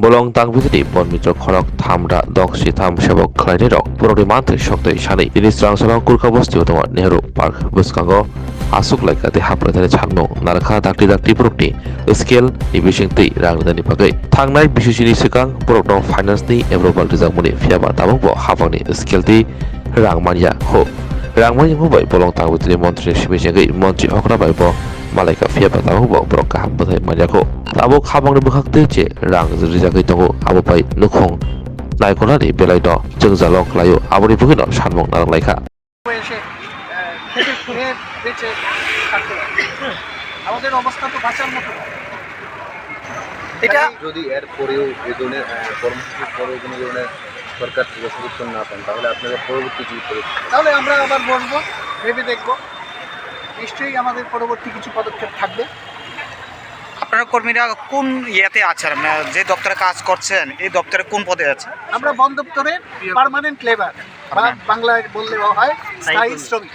bolong tangbitini bon mitro khorok thamra dokshi tham sebok khlaini rok borokni mantri soktoi sani ini strangsalong kurka bosti utama Nehru Park buskango asuk laikate haprethane changno narkha dakti borokni scale ni bisingtui rangnani bagai thangnai bisisini sikang borokno finance ni approval rijangmani phiaba tabangbo habangni scale ti rangmania ho rangmani hubai bolong tangbitini montri sibisingai montri hokra baibo Malaika phiaba tabangbo borok kaham bothai maniako tabok habangni bukhakte je rang rijagai tongo abopai nukhong naikonani belai no jengjalok layo aboni bugino sanmong narang laika বেঁচে থাকতে পারে। আমাদের অবস্থা তো বাঁচার মতো না। এটা যদি এর পরেও এই ধরনের কর্মসূচির পরেও কোনো ধরনের সরকার থেকে সমর্থন না পান তাহলে আপনারা পরবর্তী কী করে তাহলে আমরা আবার বসবো, ভেবে দেখবো, নিশ্চয়ই আমাদের পরবর্তী কিছু পদক্ষেপ থাকবে। আপনারা কর্মীরা কোন ইয়েতে আছেন, যে দপ্তরে কাজ করছেন এই দপ্তরে কোন পদে আছে? আমরা বন দপ্তরের পার্মানেন্ট লেবার বা বাংলায় বললেও হয় স্থায়ী শ্রমিক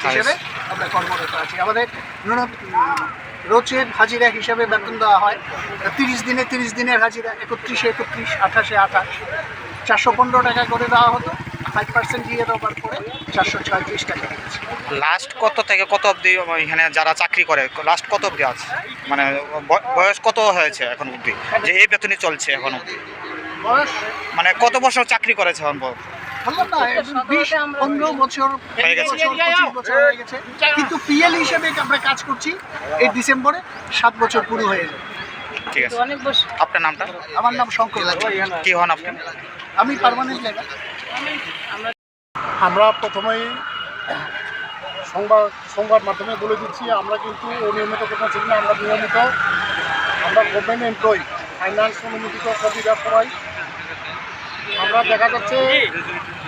হিসেবে আমরা কর্মরত আছি। আমাদের রোজের হাজিরা হিসাবে বেতন দেওয়া হয় 30 দিনের হাজিরা 31, 28, 28 415 টাকা করে দেওয়া হতো। 5% দিয়ে দেওয়ার পরে 436 টাকা দিয়েছে। লাস্ট কত থেকে কত অবধি এখানে যারা চাকরি করে লাস্ট কত অবধি আছে, মানে বয়স কত হয়েছে এখন অবধি যে এই বেতনই চলছে এখন অবধি? বয়স মানে কত বছর চাকরি করেছে এখন? বললাম না 20-15 বছর হয়ে গেছে, 25 বছর হয়ে গেছে, কিন্তু পিএল হিসেবে আমরা কাজ করছি। এই ডিসেম্বরে 7 বছর পুরো হয়ে যাবে। ঠিক আছে, আপনার নামটা? আমার নাম শঙ্কর। কি হন আপনি? আমি পার্মানেন্ট লেবার। আমরা প্রথমেই সংবাদ মাধ্যমে বলে দিচ্ছি, আমরা কিন্তু অনিয়মিত করতেছি না, আমরা নিয়মিত, আমরা গভর্নমেন্ট এমপ্লয়ি, ফাইন্যান্স অনুমোদিত কর্মীরা সবাই। আমরা দেখা যাচ্ছে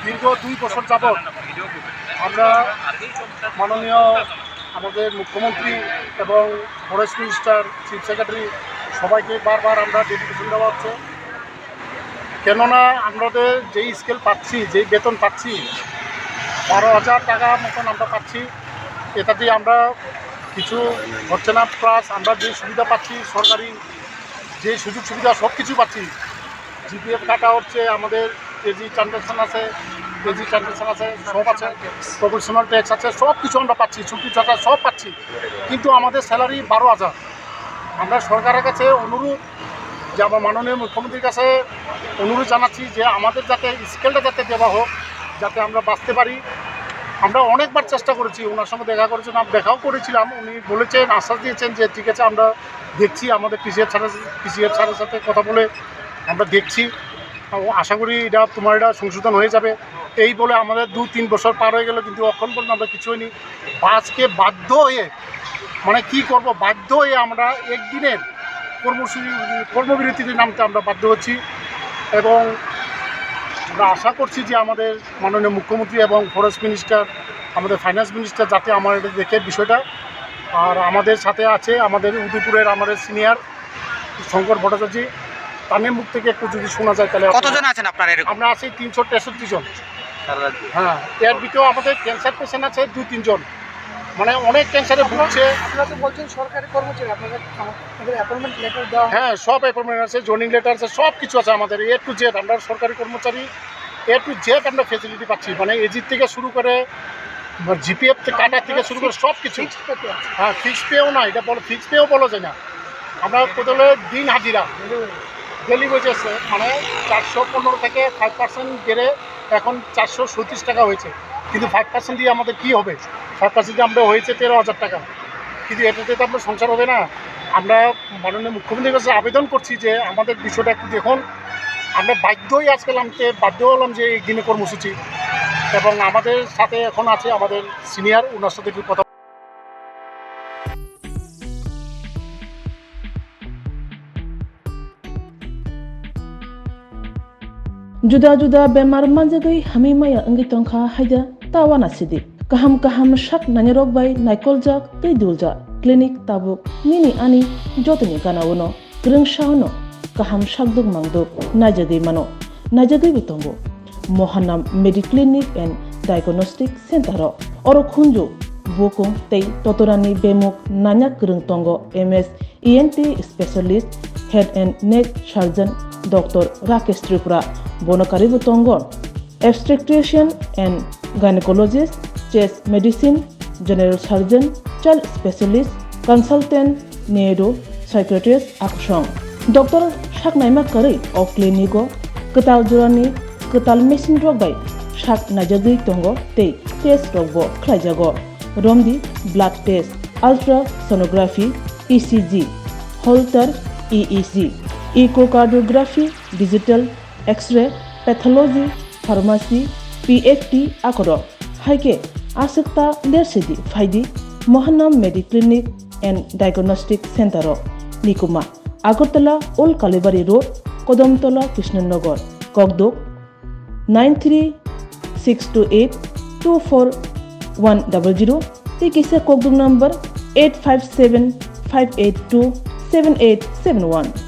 দীর্ঘ 2 বছর যাবৎ আমরা মাননীয় আমাদের মুখ্যমন্ত্রী এবং ফরেস্ট মিনিস্টার, চিফ সেক্রেটারি সবাইকে বারবার আমরা ডেপুটেশন দেওয়া হচ্ছে। কেননা আমাদের যেই স্কেল পাচ্ছি, যেই বেতন পাচ্ছি 12,000 টাকা মতন আমরা পাচ্ছি, এটাতেই আমরা কিছু হচ্ছে না। প্লাস আমরা যে সুবিধা পাচ্ছি, সরকারি যে সুযোগ সুবিধা সব কিছু পাচ্ছি। জিপিএফ কাটা হচ্ছে, আমাদের কেজি ট্রানজাকশন আছে, সব আছে, প্রফেশনাল ট্যাক্স আছে, সব কিছু আমরা পাচ্ছি, ছুটি ছাটা সব পাচ্ছি, কিন্তু আমাদের স্যালারি 12,000। আমরা সরকারের কাছে অনুরোধ, যে আমার মাননীয় মুখ্যমন্ত্রীর কাছে অনুরোধ জানাচ্ছি যে আমাদের যাতে স্কেলটা যাতে দেওয়া হোক, যাতে আমরা বাঁচতে পারি। আমরা অনেকবার চেষ্টা করেছি, ওনার সঙ্গে দেখাও করেছিলাম। উনি বলেছেন, আশ্বাস দিয়েছেন যে ঠিক আছে আমরা দেখছি, আমাদের পিসিএফ স্যারের সাথে কথা বলে আমরা দেখছি, আশা করি এটা সংশোধন হয়ে যাবে। এই বলে আমাদের 2-3 বছর পার হয়ে গেল, কিন্তু এখন পর্যন্ত আমরা কিছু হয়নি। আজকে বাধ্য হয়ে, মানে কি করব, বাধ্য হয়ে আমরা একদিনের কর্মবিরতিতে নামতে আমরা বাধ্য হচ্ছি। এবং আমরা আশা করছি যে আমাদের মাননীয় মুখ্যমন্ত্রী এবং ফরেস্ট মিনিস্টার, আমাদের ফাইন্যান্স মিনিস্টার যাতে আমার এটা দেখে বিষয়টা। আর আমাদের সাথে আছে আমাদের উদয়পুরের আমাদের সিনিয়র শঙ্কর ভট্টাচার্য, তাদের মুখ থেকে একটু যদি শোনা যায় তাহলে। কতজন আছেন আপনার? আমরা আছি 363 জন। সারা রাজ্যে? হ্যাঁ, এর ভিতরেও আমাদের ক্যান্সার পেশেন্ট আছে 2-3 জন, মানে অনেক ক্যান্সারে ভুগছে। আপনারা তো বলছেন সরকারি কর্মচারী, আপনাদের অ্যাপয়েন্টমেন্ট লেটার দেওয়া? হ্যাঁ, সব অ্যাপয়েন্টমেন্ট আছে, জয়েনিং লেটার আছে, সব কিছু আছে আমাদের। A to Z আমরা সরকারি কর্মচারী, A to Z আমরা ফেসিলিটি পাচ্ছি, মানে এজির থেকে শুরু করে জিপিএফ কাটা থেকে শুরু করে সব কিছু। হ্যাঁ, ফিক্স পেও না, এটা বলো ফিক্স পেও বলা যায় না। আমরা প্রথমে দিন হাজিরা ডেলি ওয়েজেসে, মানে 415 থেকে 5% বেড়ে এখন 437 টাকা হয়েছে, কিন্তু 5% দিয়ে আমাদের কি হবে? 5% দিয়ে আমরা হয়েছে 13,000 টাকা, কিন্তু এটাতে তো আপনার সংসার হবে না। আমরা মাননীয় মুখ্যমন্ত্রীর কাছে আবেদন করছি যে আমাদের বিষয়টা একটু দেখুন। আমরা বাধ্যই আজকে বাধ্য হলাম যে এই দিনে কর্মসূচি, এবং আমাদের সাথে এখন আছে আমাদের সিনিয়র, ওনার সাথে একটু কথা। Juda-juda bemar manjagai hamimaya anggi tongkha haida tawana sidi. Kaham shak nanyarok bai naikolja teidulja klinik tabuk nini ani jotini kanawono greng shauno kaham shakduk mangduk najagai mano najagai bitombo Mohanam Mediclinic and Diagnostic Center oro khunju bokong tei totorani bemuk nanyak greng tongo MS ENT specialist head and neck surgeon Dr. Rakesh Tripura, Bonakari Butongo, obstetrician and gynecologist, chest medicine, general surgeon, child specialist, consultant, neuro, psychiatrist, akusong. Dr. Shaknaima Kari of Clinico, Ketal Jurani, Ketal Machine Drug by Shak Najagi Tongo, Te, Test Robo, Klajago, Romdi, Blood Test, Ultrasonography, ECG, Holter, EEG, Echocardiography, Digital, X-ray, Pathology, Pharmacy, PFT, Akoro, Haike, Asakta, Lersidi, Faidi, Mohanam Mediclinic and Diagnostic Center, Nikuma, Agartala, Old Kalibari Road, Kodamtola, Krishnanagar, Kogdok, 93-628-24100, Tikisa Kogdok number 857-582-7871.